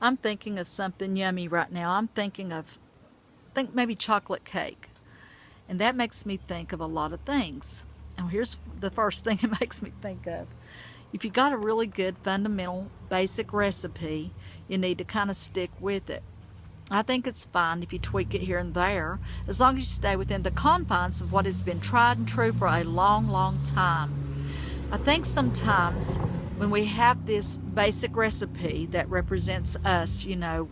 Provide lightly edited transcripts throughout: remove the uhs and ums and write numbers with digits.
I'm thinking of something yummy right now. Think maybe chocolate cake. And that makes me think of a lot of things. And here's the first thing it makes me think of. If you got a really good fundamental basic recipe, you need to kind of stick with it. I think it's fine if you tweak it here and there, as long as you stay within the confines of what has been tried and true for a long, long time. I think sometimes when we have this basic recipe that represents us,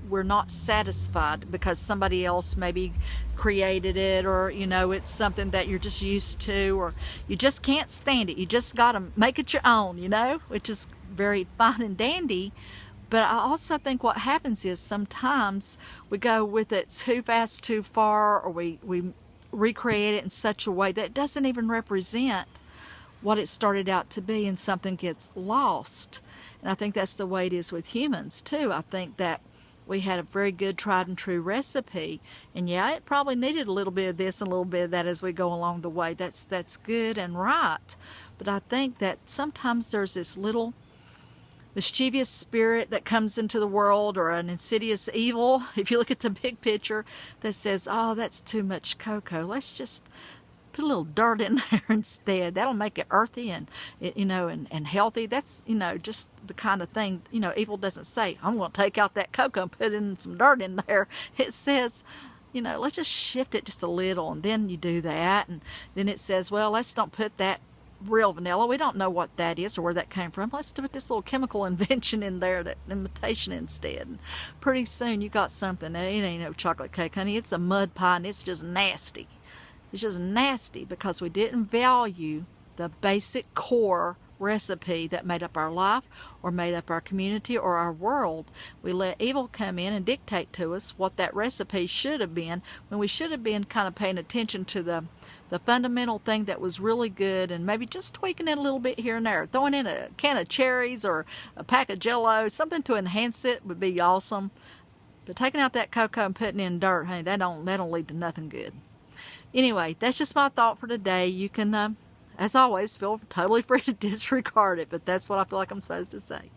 we're not satisfied because somebody else maybe created it, or it's something that you're just used to, or you just can't stand it. You just got to make it your own, which is very fine and dandy. But I also think what happens is sometimes we go with it too fast, too far, or we recreate it in such a way that doesn't even represent what it started out to be, and something gets lost. And I think that's the way it is with humans too. I think that we had a very good tried and true recipe, and yeah, it probably needed a little bit of this and a little bit of that as we go along the way. That's good and right. But I think that sometimes there's this little mischievous spirit that comes into the world, or an insidious evil, if you look at the big picture, that says, oh, that's too much cocoa. Let's just put a little dirt in there instead. That'll make it earthy and and healthy. That's just the kind of thing. Evil doesn't say, I'm going to take out that cocoa and put in some dirt in there. It says, let's just shift it just a little, and then you do that, and then it says, well, let's don't put that real vanilla. We don't know what that is or where that came from. Let's put this little chemical invention in there, that imitation instead. And pretty soon you got something. It ain't no chocolate cake, honey. It's a mud pie, and it's just nasty. It's just nasty because we didn't value the basic core recipe that made up our life, or made up our community, or our world. We let evil come in and dictate to us what that recipe should have been, when we should have been kind of paying attention to the fundamental thing that was really good, and maybe just tweaking it a little bit here and there. Throwing in a can of cherries or a pack of Jell-O, something to enhance it would be awesome. But taking out that cocoa and putting in dirt, honey, that don't lead to nothing good. Anyway, that's just my thought for today. You can, as always, feel totally free to disregard it, but that's what I feel like I'm supposed to say.